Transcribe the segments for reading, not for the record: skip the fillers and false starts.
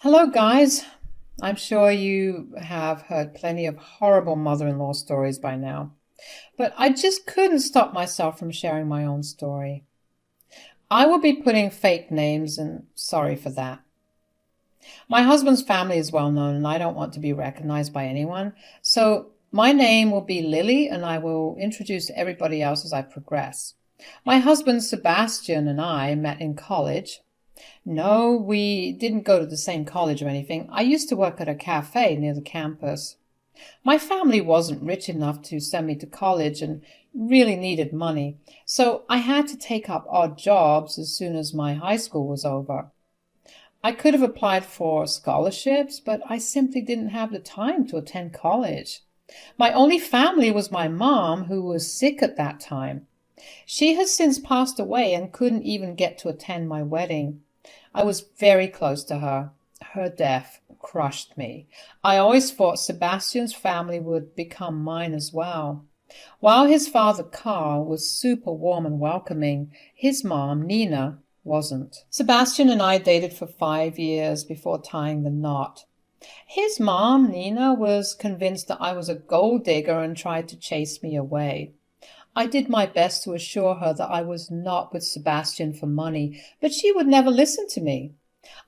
Hello, guys. I'm sure you have heard plenty of horrible mother-in-law stories by now, but I just couldn't stop myself from sharing my own story. I will be putting fake names, and sorry for that. My husband's family is well known, and I don't want to be recognized by anyone, so my name will be Lily, and I will introduce everybody else as I progress. My husband Sebastian and I met in college. No, we didn't go to the same college or anything. I used to work at a cafe near the campus. My family wasn't rich enough to send me to college and really needed money, so I had to take up odd jobs as soon as my high school was over. I could have applied for scholarships, but I simply didn't have the time to attend college. My only family was my mom, who was sick at that time. She has since passed away and couldn't even get to attend my wedding. I was very close to her. Her death crushed me. I always thought Sebastian's family would become mine as well. While his father Carl was super warm and welcoming, his mom, Nina, wasn't. Sebastian and I dated for 5 years before tying the knot. His mom, Nina, was convinced that I was a gold digger and tried to chase me away. I did my best to assure her that I was not with Sebastian for money, but she would never listen to me.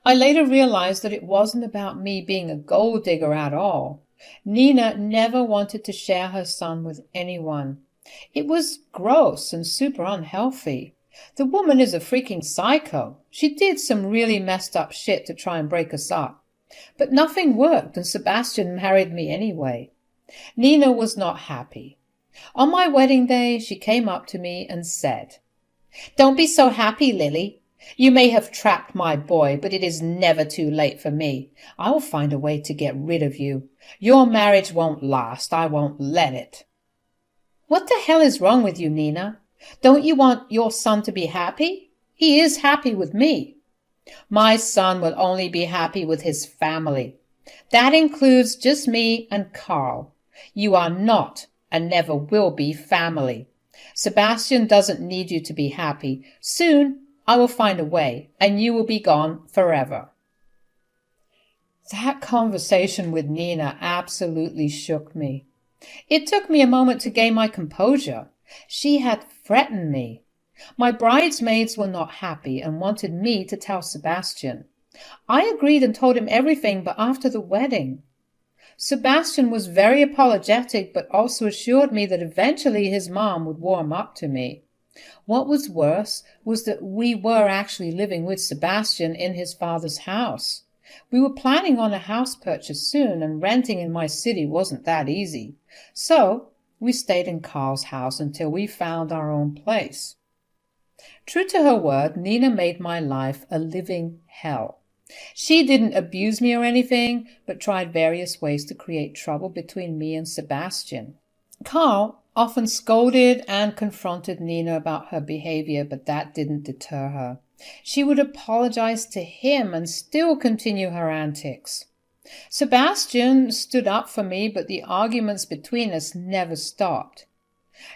I later realized that it wasn't about me being a gold digger at all. Nina never wanted to share her son with anyone. It was gross and super unhealthy. The woman is a freaking psycho. She did some really messed up shit to try and break us up. But nothing worked, and Sebastian married me anyway. Nina was not happy. On my wedding day, she came up to me and said, "Don't be so happy, Lily. You may have trapped my boy, but it is never too late for me. I will find a way to get rid of you. Your marriage won't last. I won't let it." What the hell is wrong with you, Nina? Don't you want your son to be happy? He is happy with me. My son will only be happy with his family. That includes just me and Carl. You are not and never will be family. Sebastian doesn't need you to be happy. Soon I will find a way, and you will be gone forever. That conversation with Nina absolutely shook me. It took me a moment to gain my composure. She had threatened me. My bridesmaids were not happy and wanted me to tell Sebastian. I agreed and told him everything, but after the wedding, Sebastian was very apologetic, but also assured me that eventually his mom would warm up to me. What was worse was that we were actually living with Sebastian in his father's house. We were planning on a house purchase soon, and renting in my city wasn't that easy. So we stayed in Carl's house until we found our own place. True to her word, Nina made my life a living hell. She didn't abuse me or anything, but tried various ways to create trouble between me and Sebastian. Carl often scolded and confronted Nina about her behavior, but that didn't deter her. She would apologize to him and still continue her antics. Sebastian stood up for me, but the arguments between us never stopped.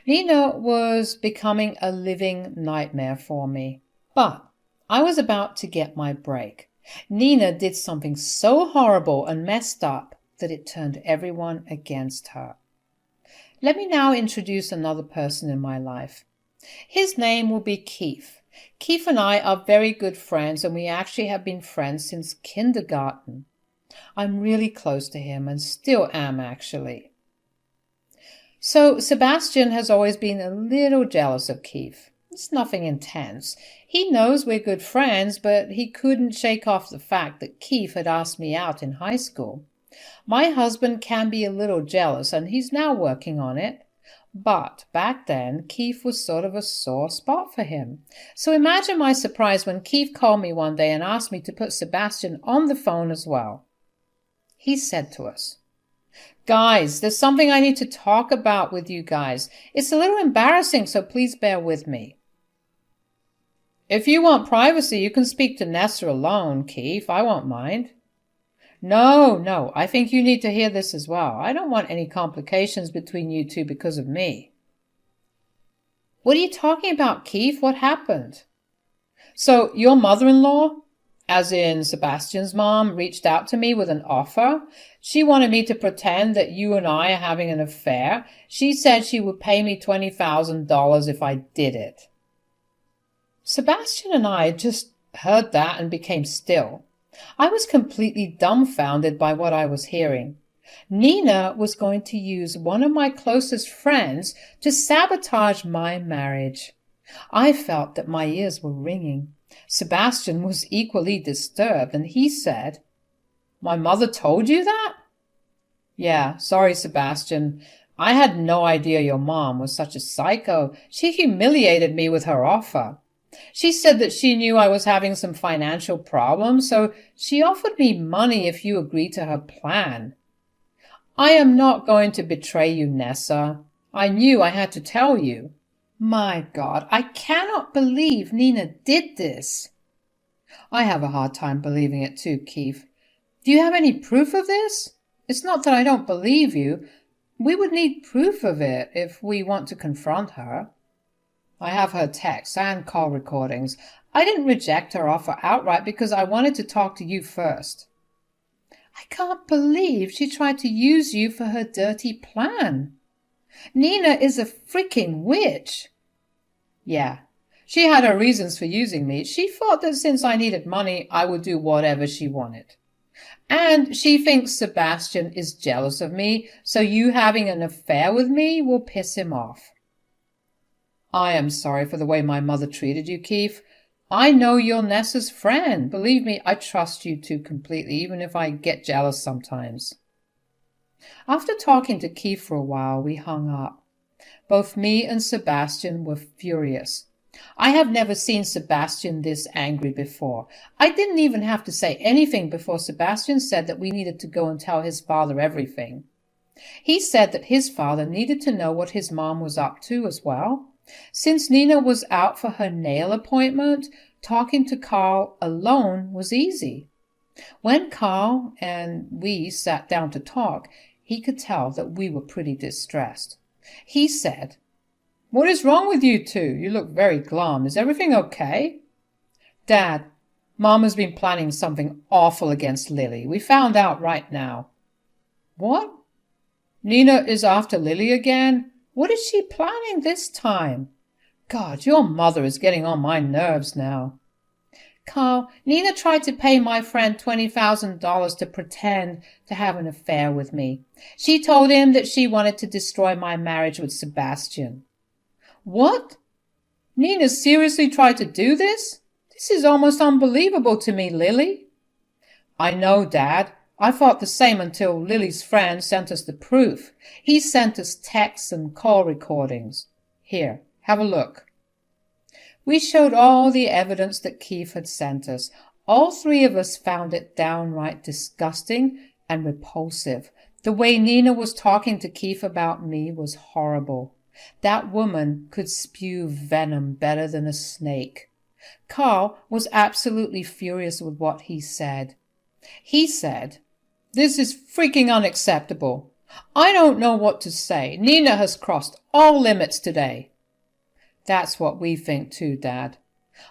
Nina was becoming a living nightmare for me. But I was about to get my break. Nina did something so horrible and messed up that it turned everyone against her. Let me now introduce another person in my life. His name will be Keith. Keith and I are very good friends, and we actually have been friends since kindergarten. I'm really close to him and still am, actually. So Sebastian has always been a little jealous of Keith. It's nothing intense. He knows we're good friends, but he couldn't shake off the fact that Keith had asked me out in high school. My husband can be a little jealous, and he's now working on it. But back then, Keith was sort of a sore spot for him. So imagine my surprise when Keith called me one day and asked me to put Sebastian on the phone as well. He said to us, "Guys, there's something I need to talk about with you guys. It's a little embarrassing, so please bear with me." "If you want privacy, you can speak to Nessa alone, Keith. I won't mind." No, I think you need to hear this as well. I don't want any complications between you two because of me." "What are you talking about, Keith? What happened?" "So, your mother-in-law?" As in, Sebastian's mom reached out to me with an offer. She wanted me to pretend that you and I are having an affair. She said she would pay me $20,000 if I did it. Sebastian and I just heard that and became still. I was completely dumbfounded by what I was hearing. Nina was going to use one of my closest friends to sabotage my marriage. I felt that my ears were ringing. Sebastian was equally disturbed, and he said, "My mother told you that?" "Yeah, sorry, Sebastian. I had no idea your mom was such a psycho. She humiliated me with her offer. She said that she knew I was having some financial problems, so she offered me money if you agreed to her plan. I am not going to betray you, Nessa. I knew I had to tell you." My God, I cannot believe Nina did this. I have a hard time believing it too, Keith. Do you have any proof of this? It's not that I don't believe you. We would need proof of it if we want to confront her. I have her texts and call recordings. I didn't reject her offer outright because I wanted to talk to you first. I can't believe she tried to use you for her dirty plan. Nina is a freaking witch. Yeah, she had her reasons for using me. She thought that since I needed money, I would do whatever she wanted. And she thinks Sebastian is jealous of me, so you having an affair with me will piss him off. I am sorry for the way my mother treated you, Keith. I know you're Nessa's friend. Believe me, I trust you two completely, even if I get jealous sometimes. After talking to Keith for a while, we hung up. Both me and Sebastian were furious. I have never seen Sebastian this angry before. I didn't even have to say anything before Sebastian said that we needed to go and tell his father everything. He said that his father needed to know what his mom was up to as well. Since Nina was out for her nail appointment, talking to Carl alone was easy. When Carl and we sat down to talk, he could tell that we were pretty distressed. He said, "What is wrong with you two? You look very glum. Is everything okay?" "Dad, Mom has been planning something awful against Lily. We found out right now." "What? Nina is after Lily again? What is she planning this time? God, your mother is getting on my nerves now." "Carl, Nina tried to pay my friend $20,000 to pretend to have an affair with me. She told him that she wanted to destroy my marriage with Sebastian." "What? Nina seriously tried to do this? This is almost unbelievable to me, Lily." "I know, Dad. I thought the same until Lily's friend sent us the proof. He sent us texts and call recordings. Here, have a look." We showed all the evidence that Keith had sent us. All three of us found it downright disgusting and repulsive. The way Nina was talking to Keith about me was horrible. That woman could spew venom better than a snake. Carl was absolutely furious with what he said. He said, "This is freaking unacceptable. I don't know what to say. Nina has crossed all limits today." "That's what we think too, Dad.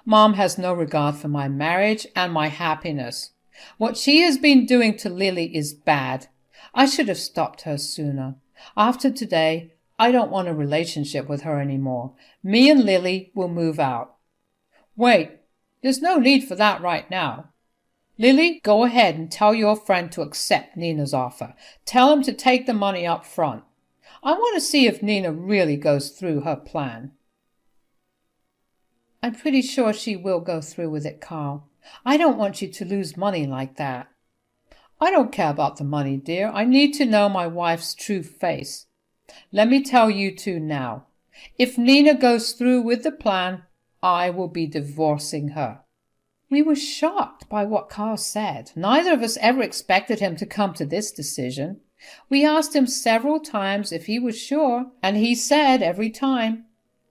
Mom has no regard for my marriage and my happiness. What she has been doing to Lily is bad. I should have stopped her sooner. After today, I don't want a relationship with her anymore. Me and Lily will move out." "Wait, there's no need for that right now. Lily, go ahead and tell your friend to accept Nina's offer. Tell him to take the money up front. I want to see if Nina really goes through her plan." "I'm pretty sure she will go through with it, Carl. I don't want you to lose money like that." "I don't care about the money, dear. I need to know my wife's true face. Let me tell you two now. If Nina goes through with the plan, I will be divorcing her." We were shocked by what Carl said. Neither of us ever expected him to come to this decision. We asked him several times if he was sure, and he said every time.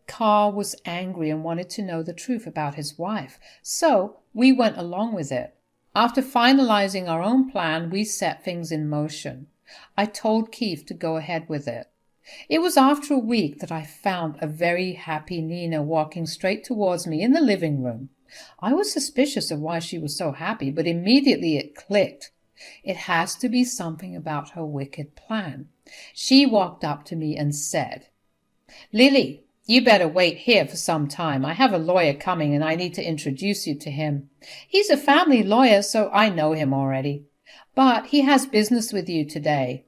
Carl was angry and wanted to know the truth about his wife, so we went along with it. After finalizing our own plan, we set things in motion. I told Keith to go ahead with it. It was after a week that I found a very happy Nina walking straight towards me in the living room. I was suspicious of why she was so happy, but immediately it clicked. It has to be something about her wicked plan. She walked up to me and said, "Lily, you better wait here for some time. I have a lawyer coming and I need to introduce you to him. He's a family lawyer, so I know him already. But he has business with you today."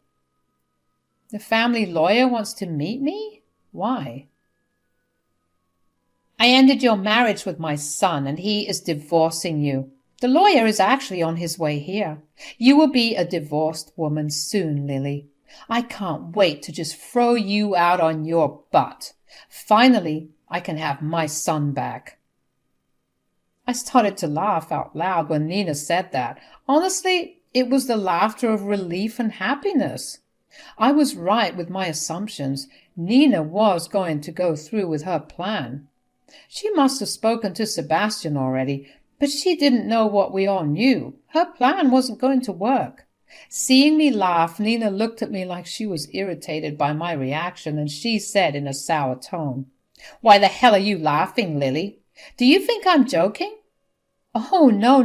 The family lawyer wants to meet me? Why? "I ended your marriage with my son and he is divorcing you. The lawyer is actually on his way here. You will be a divorced woman soon, Lily. I can't wait to just throw you out on your butt. Finally, I can have my son back." I started to laugh out loud when Nina said that. Honestly, it was the laughter of relief and happiness. I was right with my assumptions. Nina was going to go through with her plan. She must have spoken to Sebastian already, but she didn't know what we all knew. Her plan wasn't going to work. Seeing me laugh, Nina looked at me like she was irritated by my reaction, and she said in a sour tone, "Why the hell are you laughing, Lily? Do you think I'm joking?" "Oh, no,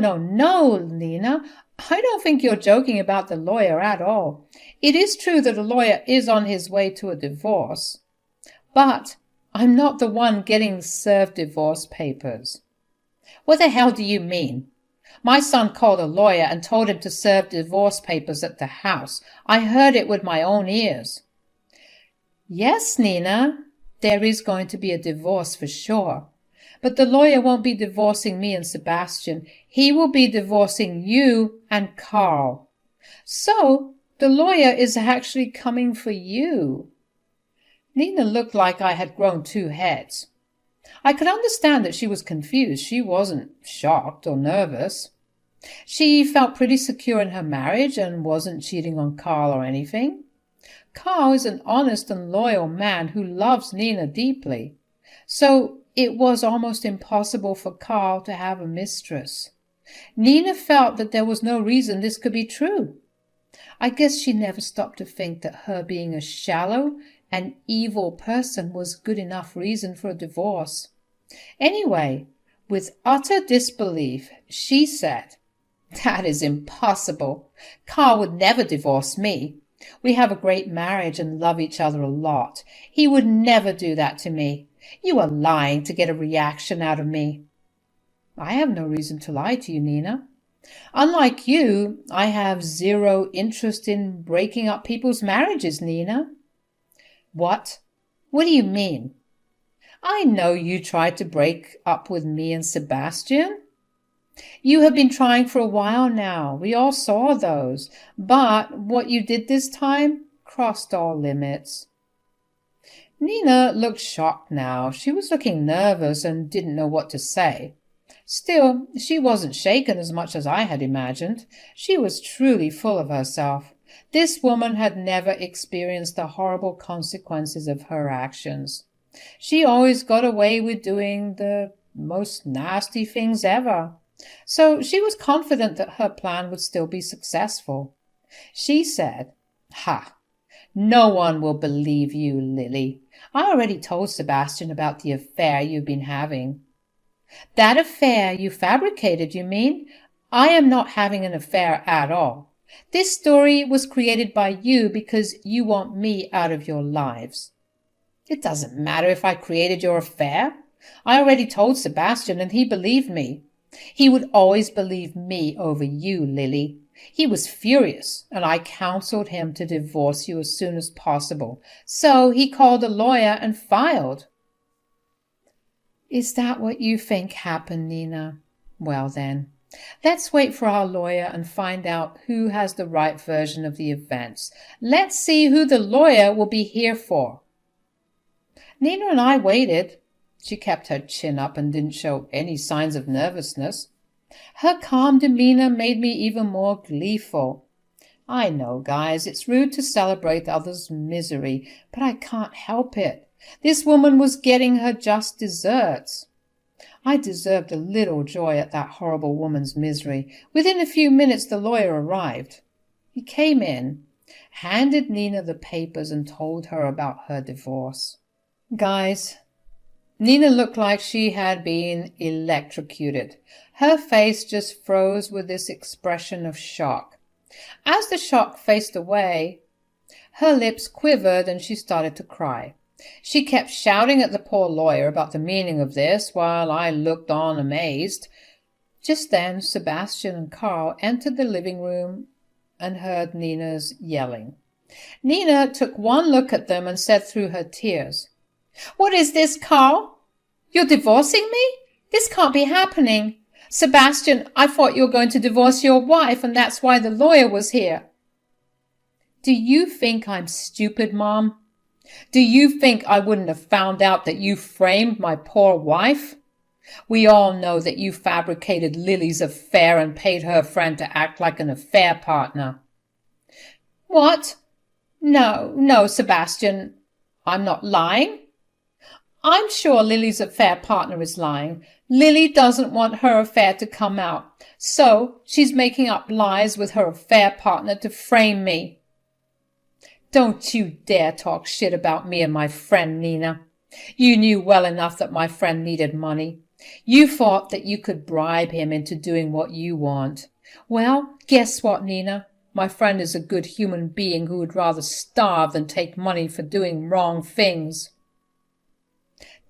Nina. I don't think you're joking about the lawyer at all. It is true that a lawyer is on his way to a divorce. But I'm not the one getting served divorce papers." "What the hell do you mean?" "My son called a lawyer and told him to serve divorce papers at the house. I heard it with my own ears." "Yes, Nina, there is going to be a divorce for sure. But the lawyer won't be divorcing me and Sebastian. He will be divorcing you and Carl. So the lawyer is actually coming for you." Nina looked like I had grown two heads. I could understand that she was confused. She wasn't shocked or nervous. She felt pretty secure in her marriage and wasn't cheating on Carl or anything. Carl is an honest and loyal man who loves Nina deeply. So it was almost impossible for Carl to have a mistress. Nina felt that there was no reason this could be true. I guess she never stopped to think that her being a shallow and evil person was good enough reason for a divorce. Anyway, with utter disbelief, she said, "That is impossible. Carl would never divorce me. We have a great marriage and love each other a lot. He would never do that to me. You are lying to get a reaction out of me." "I have no reason to lie to you, Nina. Unlike you, I have zero interest in breaking up people's marriages, Nina." "What? What do you mean?" "I know you tried to break up with me and Sebastian. You have been trying for a while now. We all saw those. But what you did this time crossed all limits." Nina looked shocked now. She was looking nervous and didn't know what to say. Still, she wasn't shaken as much as I had imagined. She was truly full of herself. This woman had never experienced the horrible consequences of her actions. She always got away with doing the most nasty things ever. So she was confident that her plan would still be successful. She said, "Ha! No one will believe you, Lily. I already told Sebastian about the affair you've been having." "That affair you fabricated, you mean? I am not having an affair at all. This story was created by you because you want me out of your lives." "It doesn't matter if I created your affair. I already told Sebastian and he believed me. He would always believe me over you, Lily. He was furious, and I counseled him to divorce you as soon as possible. So he called a lawyer and filed." "Is that what you think happened, Nina? Well then, let's wait for our lawyer and find out who has the right version of the events. Let's see who the lawyer will be here for." Nina and I waited. She kept her chin up and didn't show any signs of nervousness. Her calm demeanor made me even more gleeful. I know, guys, it's rude to celebrate others' misery, but I can't help it. This woman was getting her just desserts. I deserved a little joy at that horrible woman's misery. Within a few minutes the lawyer arrived. He came in, handed Nina the papers and told her about her divorce. Guys, Nina looked like she had been electrocuted. Her face just froze with this expression of shock. As the shock faced away, her lips quivered and she started to cry. She kept shouting at the poor lawyer about the meaning of this while I looked on amazed. Just then Sebastian and Carl entered the living room and heard Nina's yelling. Nina took one look at them and said through her tears, "What is this, Carl? You're divorcing me? This can't be happening. Sebastian, I thought you were going to divorce your wife, and that's why the lawyer was here." "Do you think I'm stupid, Mom? Do you think I wouldn't have found out that you framed my poor wife? We all know that you fabricated Lily's affair and paid her friend to act like an affair partner." "What? No, Sebastian. I'm not lying. I'm sure Lily's affair partner is lying. Lily doesn't want her affair to come out, so she's making up lies with her affair partner to frame me." "Don't you dare talk shit about me and my friend, Nina. You knew well enough that my friend needed money. You thought that you could bribe him into doing what you want. Well, guess what, Nina? My friend is a good human being who would rather starve than take money for doing wrong things."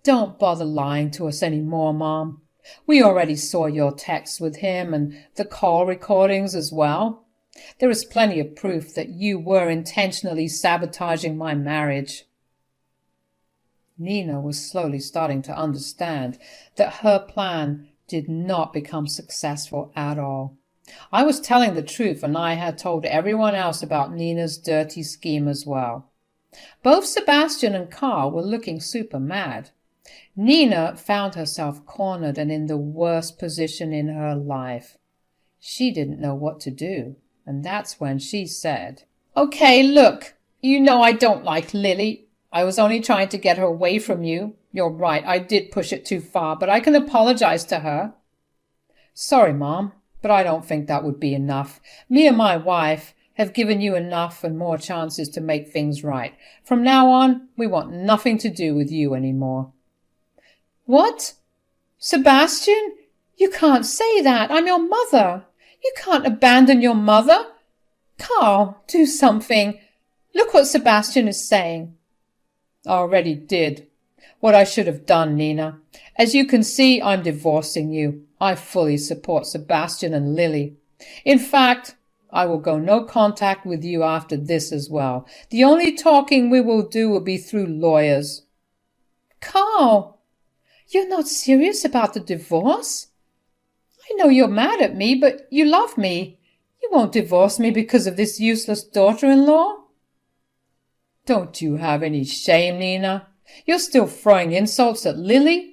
"Don't bother lying to us any more, Mom. We already saw your texts with him and the call recordings as well. There is plenty of proof that you were intentionally sabotaging my marriage." Nina was slowly starting to understand that her plan did not become successful at all. I was telling the truth, and I had told everyone else about Nina's dirty scheme as well. Both Sebastian and Carl were looking super mad. Nina found herself cornered and in the worst position in her life. She didn't know what to do, and that's when she said, "Okay, look, you know I don't like Lily. I was only trying to get her away from you. You're right, I did push it too far, but I can apologize to her." "Sorry, Mom, but I don't think that would be enough. Me and my wife have given you enough and more chances to make things right. From now on, we want nothing to do with you anymore." "What? Sebastian? You can't say that. I'm your mother. You can't abandon your mother. Carl, do something. Look what Sebastian is saying." "I already did. What I should have done, Nina. As you can see, I'm divorcing you. I fully support Sebastian and Lily. In fact, I will go no contact with you after this as well. The only talking we will do will be through lawyers." "Carl, you're not serious about the divorce? I know you're mad at me, but you love me. You won't divorce me because of this useless daughter-in-law?" "Don't you have any shame, Nina? You're still throwing insults at Lily?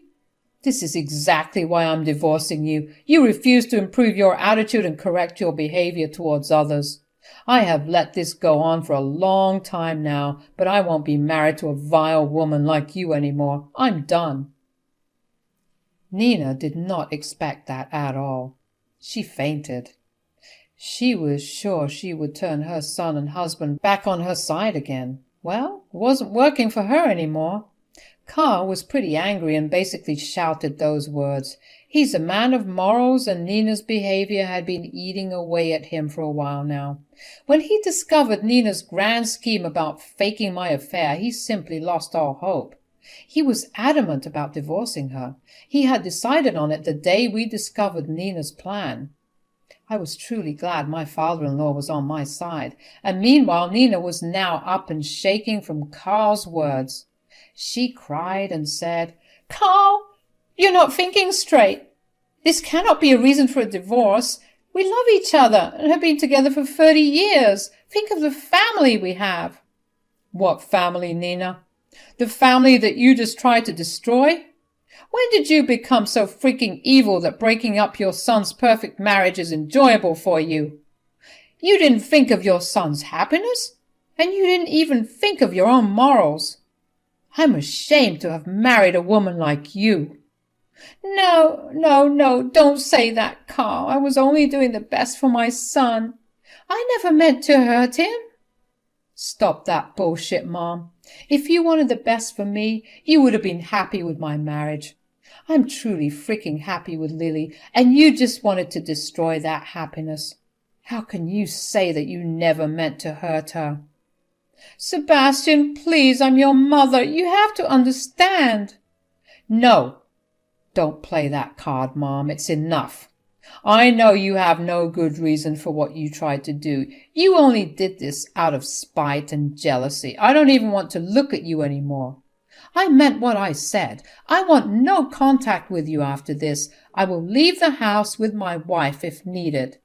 This is exactly why I'm divorcing you. You refuse to improve your attitude and correct your behavior towards others. I have let this go on for a long time now, but I won't be married to a vile woman like you anymore. I'm done." Nina did not expect that at all. She fainted. She was sure she would turn her son and husband back on her side again. Well, it wasn't working for her anymore. Carl was pretty angry and basically shouted those words. He's a man of morals, and Nina's behavior had been eating away at him for a while now. When he discovered Nina's grand scheme about faking my affair, he simply lost all hope. He was adamant about divorcing her. He had decided on it the day we discovered Nina's plan. I was truly glad my father-in-law was on my side, and meanwhile Nina was now up and shaking from Carl's words. She cried and said, "Carl, you're not thinking straight. This cannot be a reason for a divorce. We love each other and have been together for 30 years. Think of the family we have." "What family, Nina? The family that you just tried to destroy? When did you become so freaking evil that breaking up your son's perfect marriage is enjoyable for you? You didn't think of your son's happiness, and you didn't even think of your own morals. I'm ashamed to have married a woman like you." No, don't say that, Carl. I was only doing the best for my son. I never meant to hurt him." Stop that bullshit, Mom. If you wanted the best for me, you would have been happy with my marriage. I'm truly freaking happy with Lily, and you just wanted to destroy that happiness. How can you say that you never meant to hurt her? Sebastian, please, I'm your mother. You have to understand. No, don't play that card, Mom. It's enough. I know you have no good reason for what you tried to do. You only did this out of spite and jealousy. I don't even want to look at you anymore. I meant what I said. I want no contact with you after this. I will leave the house with my wife if needed.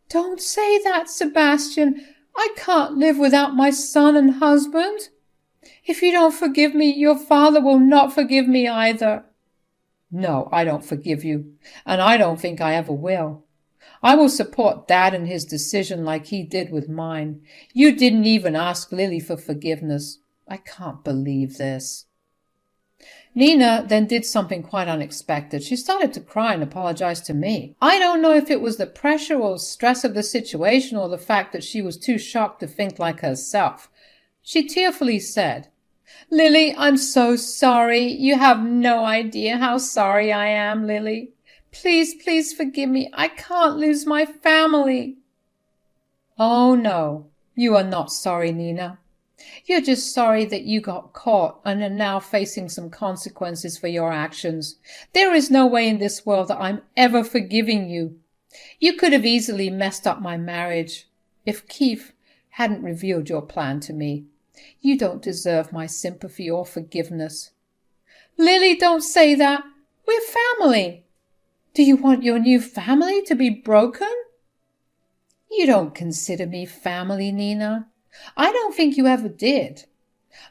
Don't say that, Sebastian. I can't live without my son and husband. If you don't forgive me, your father will not forgive me either. No, I don't forgive you, and I don't think I ever will. I will support Dad in his decision like he did with mine. You didn't even ask Lily for forgiveness. I can't believe this. Nina then did something quite unexpected. She started to cry and apologize to me. I don't know if it was the pressure or stress of the situation or the fact that she was too shocked to think like herself. She tearfully said, Lily, I'm so sorry. You have no idea how sorry I am, Lily. Please, please forgive me. I can't lose my family. Oh, no, you are not sorry, Nina. You're just sorry that you got caught and are now facing some consequences for your actions. There is no way in this world that I'm ever forgiving you. You could have easily messed up my marriage if Keith hadn't revealed your plan to me. You don't deserve my sympathy or forgiveness. Lily, don't say that. We're family. Do you want your new family to be broken? You don't consider me family, Nina. I don't think you ever did.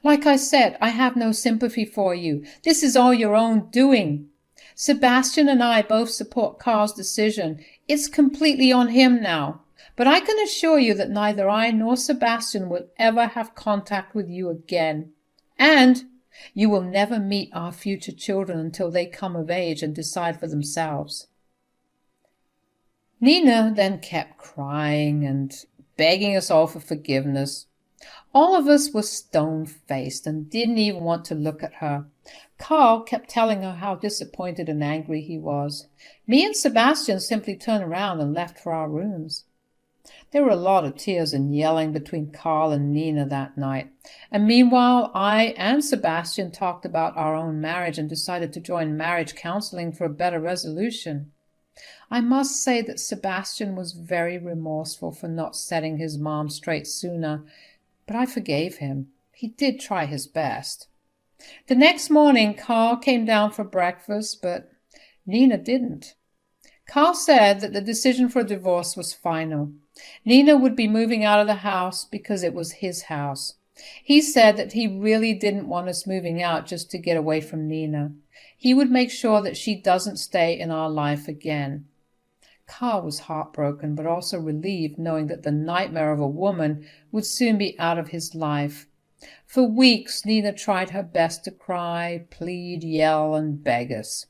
Like I said, I have no sympathy for you. This is all your own doing. Sebastian and I both support Carl's decision. It's completely on him now. But I can assure you that neither I nor Sebastian will ever have contact with you again. And you will never meet our future children until they come of age and decide for themselves. Nina then kept crying and begging us all for forgiveness. All of us were stone-faced and didn't even want to look at her. Carl kept telling her how disappointed and angry he was. Me and Sebastian simply turned around and left for our rooms. There were a lot of tears and yelling between Carl and Nina that night, and meanwhile I and Sebastian talked about our own marriage and decided to join marriage counseling for a better resolution. I must say that Sebastian was very remorseful for not setting his mom straight sooner, but I forgave him. He did try his best. The next morning Carl came down for breakfast, but Nina didn't. Carl said that the decision for a divorce was final. Nina would be moving out of the house because it was his house. He said that he really didn't want us moving out just to get away from Nina. He would make sure that she doesn't stay in our life again. Carl was heartbroken, but also relieved knowing that the nightmare of a woman would soon be out of his life. For weeks, Nina tried her best to cry, plead, yell, and beg us.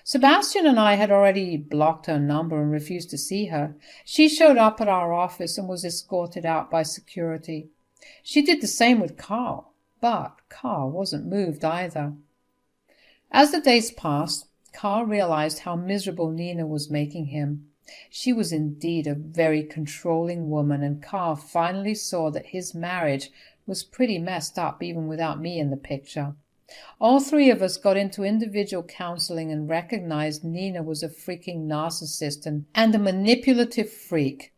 Sebastian and I had already blocked her number and refused to see her. She showed up at our office and was escorted out by security. She did the same with Carl, but Carl wasn't moved either. As the days passed, Carl realized how miserable Nina was making him. She was indeed a very controlling woman, and Carl finally saw that his marriage was pretty messed up even without me in the picture. All three of us got into individual counseling and recognized Nina was a freaking narcissist and a manipulative freak.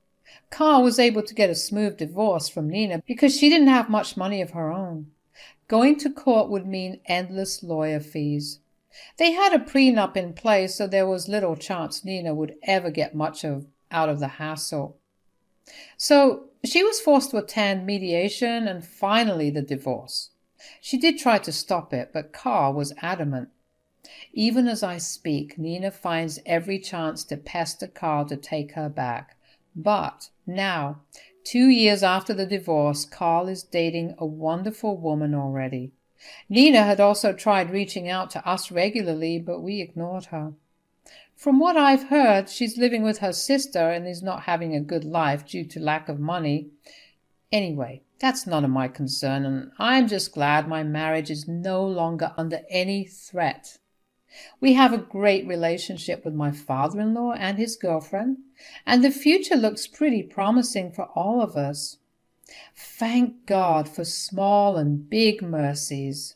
Carl was able to get a smooth divorce from Nina because she didn't have much money of her own. Going to court would mean endless lawyer fees. They had a prenup in place, so there was little chance Nina would ever get much out of the hassle. So she was forced to attend mediation and finally the divorce. She did try to stop it, but Carl was adamant. Even as I speak, Nina finds every chance to pester Carl to take her back. But now, 2 years after the divorce, Carl is dating a wonderful woman already. Nina had also tried reaching out to us regularly, but we ignored her. From what I've heard, she's living with her sister and is not having a good life due to lack of money. Anyway, that's none of my concern, and I'm just glad my marriage is no longer under any threat. We have a great relationship with my father-in-law and his girlfriend, and the future looks pretty promising for all of us. Thank God for small and big mercies.